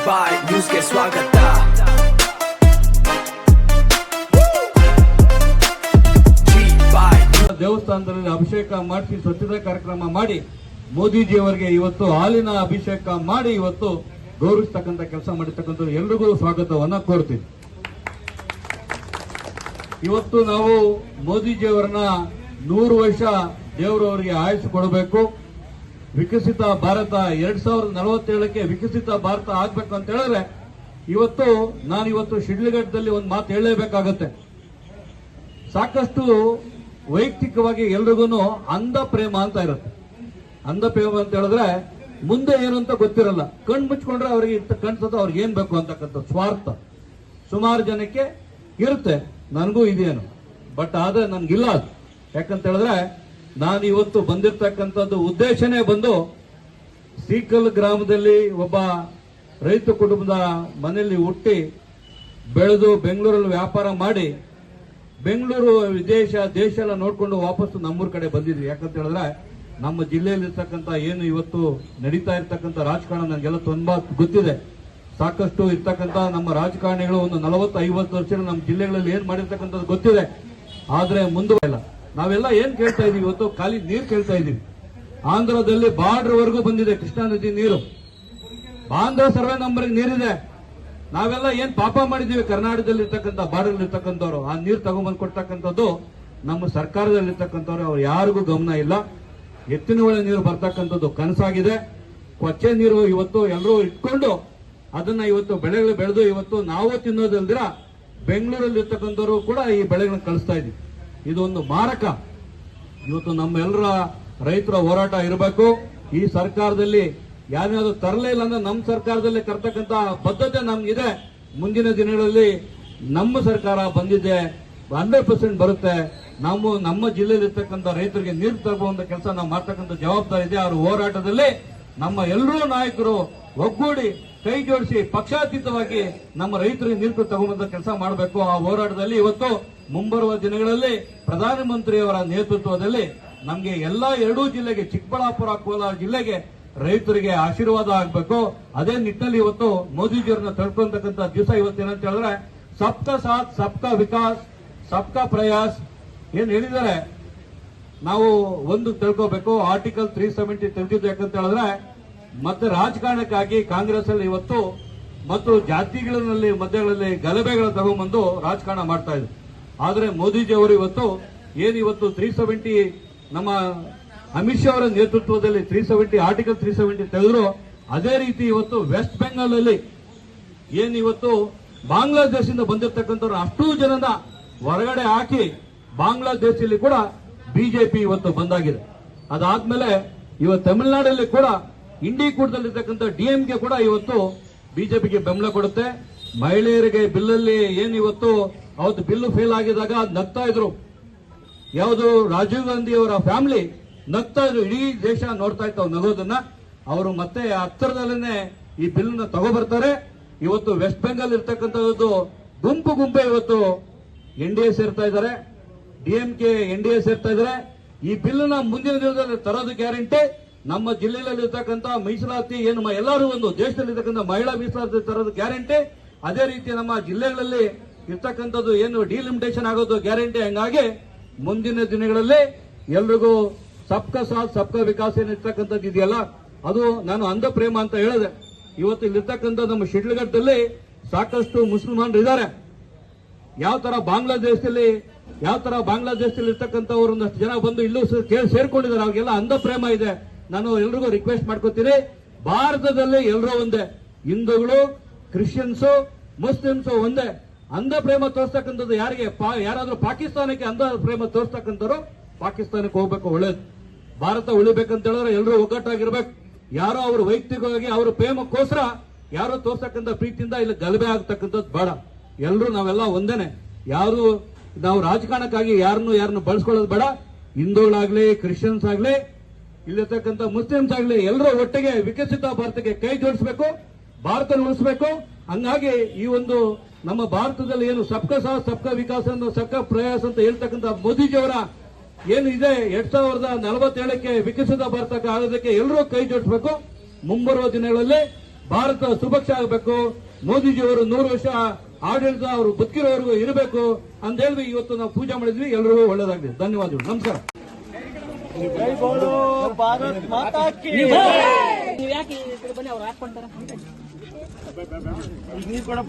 ಬಾಯ್ ನ್ಯೂಸ್ಗೆ ಸ್ವಾಗತ. ದೇವಸ್ಥಾನದಲ್ಲಿ ಅಭಿಷೇಕ ಮಾಡಿಸಿ ಸ್ವಚ್ಛತಾ ಕಾರ್ಯಕ್ರಮ ಮಾಡಿ ಮೋದಿಜಿಯವರಿಗೆ ಇವತ್ತು ಹಾಲಿನ ಅಭಿಷೇಕ ಮಾಡಿ ಇವತ್ತು ಗೌರವಿಸ್ತಕ್ಕಂಥ ಕೆಲಸ ಮಾಡಿರ್ತಕ್ಕಂಥ ಎಲ್ರಿಗೂ ಸ್ವಾಗತವನ್ನ ಕೋರ್ತೀವಿ. ಇವತ್ತು ನಾವು ಮೋದಿಜಿಯವರನ್ನ 100 ವರ್ಷ ದೇವರವರಿಗೆ ಆಯಸ್ಸು ಕೊಡಬೇಕು. ವಿಕಸಿತ ಭಾರತ 2047ಕ್ಕೆ ವಿಕಸಿತ ಭಾರತ ಆಗ್ಬೇಕು ಅಂತ ಹೇಳಿದ್ರೆ ಇವತ್ತು ಶಿಡ್ಲಘಟ್ಟದಲ್ಲಿ ಒಂದು ಮಾತು ಹೇಳಲೇಬೇಕಾಗತ್ತೆ. ಸಾಕಷ್ಟು ವೈಯಕ್ತಿಕವಾಗಿ ಎಲ್ರಿಗೂ ಅಂಧ ಪ್ರೇಮ ಅಂತ ಇರುತ್ತೆ. ಅಂಧ ಪ್ರೇಮ ಅಂತ ಹೇಳಿದ್ರೆ ಮುಂದೆ ಏನು ಅಂತ ಗೊತ್ತಿರಲ್ಲ. ಕಣ್ಣು ಮುಚ್ಕೊಂಡ್ರೆ ಅವ್ರಿಗೆ ಕಣ್ಸತ್ತ ಅವ್ರಿಗೆ ಏನ್ ಬೇಕು ಅಂತಕ್ಕಂಥ ಸ್ವಾರ್ಥ ಸುಮಾರು ಜನಕ್ಕೆ ಇರುತ್ತೆ. ನನಗೂ ಇದೇನು, ಬಟ್ ಆದ್ರೆ ನನ್ಗಿಲ್ಲ ಅದು. ಯಾಕಂತ ಹೇಳಿದ್ರೆ ನಾನು ಇವತ್ತು ಬಂದಿರತಕ್ಕಂಥದ್ದು ಉದ್ದೇಶನೇ ಬಂದು ಸೀಕಲ್ ಗ್ರಾಮದಲ್ಲಿ ಒಬ್ಬ ರೈತ ಕುಟುಂಬದ ಮನೆಯಲ್ಲಿ ಹುಟ್ಟಿ ಬೆಳೆದು ಬೆಂಗಳೂರಲ್ಲಿ ವ್ಯಾಪಾರ ಮಾಡಿ ಬೆಂಗಳೂರು ದೇಶ ಎಲ್ಲ ನೋಡ್ಕೊಂಡು ವಾಪಸ್ಸು ನಮ್ಮೂರ್ ಕಡೆ ಬಂದಿದ್ವಿ. ಯಾಕಂತ ಹೇಳಿದ್ರೆ ನಮ್ಮ ಜಿಲ್ಲೆಯಲ್ಲಿರ್ತಕ್ಕಂಥ ಏನು ಇವತ್ತು ನಡೀತಾ ಇರ್ತಕ್ಕಂಥ ರಾಜಕಾರಣ ನನಗೆಲ್ಲ ತುಂಬಾ ಗೊತ್ತಿದೆ. ಸಾಕಷ್ಟು ಇರ್ತಕ್ಕಂಥ ನಮ್ಮ ರಾಜಕಾರಣಿಗಳು ಒಂದು 40-50 ವರ್ಷ ನಮ್ಮ ಜಿಲ್ಲೆಗಳಲ್ಲಿ ಏನ್ ಮಾಡಿರ್ತಕ್ಕಂಥದ್ದು ಗೊತ್ತಿದೆ. ಆದ್ರೆ ಮುಂದುವರಿಲ್ಲ. ನಾವೆಲ್ಲ ಏನ್ ಕೇಳ್ತಾ ಇದೀವಿ, ಇವತ್ತು ಖಾಲಿ ನೀರು ಕೇಳ್ತಾ ಇದೀವಿ. ಆಂಧ್ರದಲ್ಲಿ ಬಾರ್ಡರ್ ವರೆಗೂ ಬಂದಿದೆ ಕೃಷ್ಣಾ ನದಿ ನೀರು. ಆಂಧ್ರ ಸರ್ವೆ ನಂಬರ್ಗೆ ನೀರಿದೆ. ನಾವೆಲ್ಲ ಏನ್ ಪಾಪ ಮಾಡಿದೀವಿ ಕರ್ನಾಟಕದಲ್ಲಿ ಇರ್ತಕ್ಕಂಥ ಬಾರ್ಡರ್ ಇರ್ತಕ್ಕಂಥವ್ರು ಆ ನೀರು ತಗೊಂಡ್ಬಂದು ಕೊಡ್ತಕ್ಕಂಥದ್ದು ನಮ್ಮ ಸರ್ಕಾರದಲ್ಲಿ ಇರ್ತಕ್ಕಂಥವ್ರು ಅವ್ರು ಯಾರಿಗೂ ಗಮನ ಇಲ್ಲ. ಎತ್ತಿನ ಹೊಳೆ ನೀರು ಬರ್ತಕ್ಕಂಥದ್ದು ಕನಸಾಗಿದೆ. ಕೊಚ್ಚೆ ನೀರು ಇವತ್ತು ಎಲ್ಲರೂ ಇಟ್ಕೊಂಡು ಅದನ್ನ ಇವತ್ತು ಬೆಳೆಗಳು ಬೆಳೆದು ಇವತ್ತು ನಾವು ತಿನ್ನೋದಲ್ದಿರ ಬೆಂಗಳೂರಲ್ಲಿ ಇರ್ತಕ್ಕಂಥವ್ರು ಕೂಡ ಈ ಬೆಳೆಗಳನ್ನ ಕಳಿಸ್ತಾ ಇದೀವಿ. ಇದೊಂದು ಮಾರಕ. ಇವತ್ತು ನಮ್ಮೆಲ್ಲರ ರೈತರ ಹೋರಾಟ ಇರಬೇಕು. ಈ ಸರ್ಕಾರದಲ್ಲಿ ಯಾವ್ಯಾವ್ದು ತರಲೇ ಇಲ್ಲ ಅಂದ್ರೆ ನಮ್ಮ ಸರ್ಕಾರದಲ್ಲಿ ಕರ್ತಕ್ಕಂಥ ಬದ್ಧತೆ ನಮ್ಗಿದೆ. ಮುಂದಿನ ದಿನಗಳಲ್ಲಿ ನಮ್ಮ ಸರ್ಕಾರ ಬಂದಿದೆ 100% ಬರುತ್ತೆ. ನಮ್ಮ ಜಿಲ್ಲೆಯಲ್ಲಿ ಇರ್ತಕ್ಕಂಥ ರೈತರಿಗೆ ನೀರು ತರುವಂತ ಕೆಲಸ ನಾವು ಮಾಡ್ತಕ್ಕಂಥ ಜವಾಬ್ದಾರಿ ಇದೆ. ಅವ್ರ ಹೋರಾಟದಲ್ಲಿ ನಮ್ಮ ಎಲ್ಲರೂ ನಾಯಕರು ಒಗ್ಗೂಡಿ ಕೈ ಜೋಡಿಸಿ ಪಕ್ಷಾತೀತವಾಗಿ ನಮ್ಮ ರೈತರಿಗೆ ನೀರು ತಗೊಂಬಂದ ಕೆಲಸ ಮಾಡಬೇಕು. ಆ ಹೋರಾಟದಲ್ಲಿ ಇವತ್ತು ಮುಂಬರುವ ದಿನಗಳಲ್ಲಿ ಪ್ರಧಾನಮಂತ್ರಿಯವರ ನೇತೃತ್ವದಲ್ಲಿ ನಮಗೆ ಎಲ್ಲಾ 2 ಜಿಲ್ಲೆಗೆ ಚಿಕ್ಕಬಳ್ಳಾಪುರ ಕೋಲಾರ ಜಿಲ್ಲೆಗೆ ರೈತರಿಗೆ ಆಶೀರ್ವಾದ ಆಗಬೇಕು. ಅದೇ ನಿಟ್ಟಿನಲ್ಲಿ ಇವತ್ತು ಮೋದಿಜಿಯವರನ್ನ ತಳ್ಕೊಂತಕ್ಕಂಥ ದಿವಸ ಇವತ್ತೇನಂತ ಹೇಳಿದ್ರೆ ಸಬ್ಕಾ ಸಾಥ್ ಸಬ್ಕಾ ವಿಕಾಸ್ ಸಬ್ಕಾ ಪ್ರಯಾಸ್ ಏನ್ ಹೇಳಿದ್ದಾರೆ. ನಾವು ಒಂದು ತಿಳ್ಕೋಬೇಕು. ಆರ್ಟಿಕಲ್ 370 ತೆಗೆದಿದ್ದು ಯಾಕಂತ ಹೇಳಿದ್ರೆ ಮತ್ತೆ ರಾಜಕಾರಣಕ್ಕಾಗಿ ಕಾಂಗ್ರೆಸ್ ಅಲ್ಲಿ ಇವತ್ತು ಮತ್ತು ಜಾತಿಗಳಲ್ಲಿ ಮಧ್ಯಗಳಲ್ಲಿ ಗಲಭೆಗಳ ತಗೊಂಡ್ಬಂದು ರಾಜಕಾರಣ ಮಾಡ್ತಾ ಇದ್ರು. ಆದ್ರೆ ಮೋದಿಜಿ ಅವರು ಇವತ್ತು 370 ನಮ್ಮ ಅಮಿತ್ ಶಾ ಅವರ ನೇತೃತ್ವದಲ್ಲಿ 370 ಆರ್ಟಿಕಲ್ 370 ತೆಗೆದ್ರು. ಅದೇ ರೀತಿ ಇವತ್ತು ವೆಸ್ಟ್ ಬೆಂಗಾಲ್ ಅಲ್ಲಿ ಇವತ್ತು ಬಾಂಗ್ಲಾದೇಶದಿಂದ ಬಂದಿರತಕ್ಕಂಥವ್ರು ಅಷ್ಟೂ ಜನನ ಹೊರಗಡೆ ಹಾಕಿ ಬಾಂಗ್ಲಾದೇಶದಲ್ಲಿ ಕೂಡ ಬಿಜೆಪಿ ಇವತ್ತು ಬಂದಾಗಿದೆ. ಅದಾದ್ಮೇಲೆ ಇವತ್ತು ತಮಿಳುನಾಡಲ್ಲಿ ಕೂಡ ಇಂಡಿಕೂಟದಲ್ಲಿರ್ತಕ್ಕಂಥ ಡಿಎಂಕೆ ಕೂಡ ಇವತ್ತು ಬಿಜೆಪಿಗೆ ಬೆಂಬಲ ಕೊಡುತ್ತೆ. ಮಹಿಳೆಯರಿಗೆ ಬಿಲ್ಲಲ್ಲಿ ಇವತ್ತು ಅವತ್ತು ಬಿಲ್ಲು ಫೇಲ್ ಆಗಿದಾಗ ನಗ್ತಾ ಇದ್ರು. ಯಾವುದು ರಾಜೀವ್ ಗಾಂಧಿ ಅವರ ಫ್ಯಾಮಿಲಿ ನಗ್ತಾ ಇದ್ರು. ಇಡೀ ದೇಶ ನೋಡ್ತಾ ಇತ್ತು ನಗೋದನ್ನ. ಅವರು ಮತ್ತೆ ಹತ್ತಿರದಲ್ಲೇ ಈ ಬಿಲ್ ತಗೋಬರ್ತಾರೆ. ಇವತ್ತು ವೆಸ್ಟ್ ಬೆಂಗಾಲ್ ಇರ್ತಕ್ಕಂಥದ್ದು ಗುಂಪೆ ಇವತ್ತು ಎನ್ಡಿಎ ಸೇರ್ತಾ ಇದ್ದಾರೆ. ಡಿಎಂಕೆ ಎನ್ಡಿಎ ಸೇರ್ತಾ ಇದ್ದಾರೆ. ಈ ಬಿಲ್ ಮುಂದಿನ ದಿನದಲ್ಲಿ ತರೋದು ಗ್ಯಾರಂಟಿ. ನಮ್ಮ ಜಿಲ್ಲೆಯಲ್ಲಿ ಇರ್ತಕ್ಕಂಥ ಮೀಸಲಾತಿ ಎಲ್ಲರೂ ಒಂದು ದೇಶದಲ್ಲಿರ್ತಕ್ಕಂಥ ಮಹಿಳಾ ಮೀಸಲಾತಿ ತರೋದು ಗ್ಯಾರಂಟಿ. ಅದೇ ರೀತಿ ನಮ್ಮ ಜಿಲ್ಲೆಗಳಲ್ಲಿ ಇರ್ತಕ್ಕಂಥದ್ದು ಡಿಲಿಮಿಟೇಷನ್ ಆಗೋದು ಗ್ಯಾರಂಟಿ. ಹಂಗಾಗಿ ಮುಂದಿನ ದಿನಗಳಲ್ಲಿ ಎಲ್ರಿಗೂ ಸಬ್ಕಾ ಸಾಥ್ ಸಬ್ಕಾ ವಿಕಾಸ್ ಏನಿರ್ತಕ್ಕಂಥದ್ದು ಇದೆಯಲ್ಲ ಅದು ನಾನು ಅಂಧ ಪ್ರೇಮ ಅಂತ ಹೇಳಿದೆ. ಇವತ್ತು ಇಲ್ಲಿರ್ತಕ್ಕಂಥ ನಮ್ಮ ಶಿಡ್ಲಘಟ್ಟದಲ್ಲಿ ಸಾಕಷ್ಟು ಮುಸಲ್ಮಾನರು ಇದ್ದಾರೆ. ಯಾವ ತರ ಬಾಂಗ್ಲಾದೇಶದಲ್ಲಿ ಇರ್ತಕ್ಕಂಥವ್ರು ಒಂದಷ್ಟು ಜನ ಬಂದು ಇಲ್ಲೂ ಸೇರ್ಕೊಂಡಿದ್ದಾರೆ. ಅವ್ರಿಗೆಲ್ಲ ಅಂಧ ಪ್ರೇಮ ಇದೆ. ನಾನು ಎಲ್ರಿಗೂ ರಿಕ್ವೆಸ್ಟ್ ಮಾಡ್ಕೋತೀನಿ, ಭಾರತದಲ್ಲಿ ಎಲ್ಲರೂ ಒಂದೇ, ಹಿಂದೂಗಳು ಕ್ರಿಶ್ಚಿಯನ್ಸು ಮುಸ್ಲಿಮ್ಸು ಒಂದೇ. ಅಂಧ ಪ್ರೇಮ ತೋರಿಸ್ತಕ್ಕಂಥದ್ದು ಯಾರಿಗೆ ಯಾರಾದ್ರೂ ಪಾಕಿಸ್ತಾನಕ್ಕೆ ಅಂಧ ಪ್ರೇಮ ತೋರಿಸ್ತಕ್ಕಂಥವ್ರು ಪಾಕಿಸ್ತಾನಕ್ಕೆ ಹೋಗ್ಬೇಕು. ಒಳ್ಳೇದು. ಭಾರತ ಉಳಿಬೇಕಂತ ಹೇಳಿದ್ರೆ ಎಲ್ಲರೂ ಒಗ್ಗಟ್ಟಾಗಿರ್ಬೇಕು. ಯಾರೋ ಅವರು ವೈಯಕ್ತಿಕವಾಗಿ ಅವರ ಪ್ರೇಮಕ್ಕೋಸ್ಕರ ಯಾರೋ ತೋರ್ಸಕ್ಕಂಥ ಪ್ರೀತಿಯಿಂದ ಇಲ್ಲಿ ಗಲಭೆ ಆಗ್ತಕ್ಕಂಥದ್ದು ಬೇಡ. ಎಲ್ಲರೂ ನಾವೆಲ್ಲ ಒಂದೇನೆ. ನಾವು ರಾಜಕಾರಣಕ್ಕಾಗಿ ಯಾರನ್ನು ಬಳಸ್ಕೊಳ್ಳೋದು ಬೇಡ. ಹಿಂದೂಗಳಾಗ್ಲಿ ಕ್ರಿಶ್ಚಿಯನ್ಸ್ ಆಗ್ಲಿ ಇಲ್ಲಿರ್ತಕ್ಕಂಥ ಮುಸ್ಲಿಮ್ಸ್ ಆಗ್ಲಿ ಎಲ್ಲರೂ ಒಟ್ಟಿಗೆ ವಿಕಸಿತ ಭಾರತಕ್ಕೆ ಕೈ ಜೋಡಿಸಬೇಕು, ಭಾರತ ಉಳಿಸಬೇಕು. ಹಂಗಾಗಿ ಈ ಒಂದು ನಮ್ಮ ಭಾರತದಲ್ಲಿ ಸಬ್ಕಾ ಸಾಥ್ ಸಬ್ಕಾ ವಿಕಾಸ್ ಸಬ್ಕಾ ಪ್ರಯಾಸ್ ಅಂತ ಹೇಳ್ತಕ್ಕಂಥ ಮೋದಿಜಿಯವರ ಏನಿದೆ 2047ಕ್ಕೆ ವಿಕಸಿತ ಭಾರತ ಆಗೋದಕ್ಕೆ ಎಲ್ಲರೂ ಕೈ ಜೋಡಿಸಬೇಕು. ಮುಂಬರುವ ದಿನಗಳಲ್ಲಿ ಭಾರತ ಸುಭಕ್ಷ ಆಗಬೇಕು, ಮೋದಿಜಿಯವರು 100 ವರ್ಷ ಆಡಳಿತ ಅವರು ಬದುಕಿರೋವರೆಗೂ ಇರಬೇಕು ಅಂತ ಹೇಳಿ ಇವತ್ತು ನಾವು ಪೂಜೆ ಮಾಡಿದ್ವಿ. ಎಲ್ಲರಿಗೂ ಒಳ್ಳೇದಾಗಲಿ. ಧನ್ಯವಾದಗಳು. ನಮಸ್ಕಾರ. ಜೈ ಬೋಲೋ ಭಾರತ್ ಮಾತಾ ಕಿ ನೀವು ಯಾಕೆ ಈ ಕಡೆ ಬನ್ನಿ, ಅವ್ರು ಹಾಕೊಂತಾರೆ. ನೀರು ಕೂಡ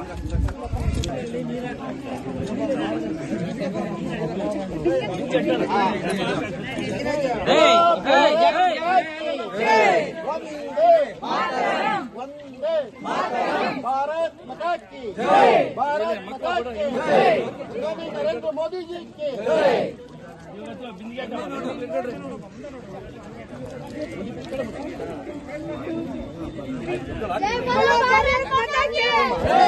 भारत माता की जय, भारत माता की जय, नरेंद्र मोदी जी की जय। जय बोलो भारत माता की जय।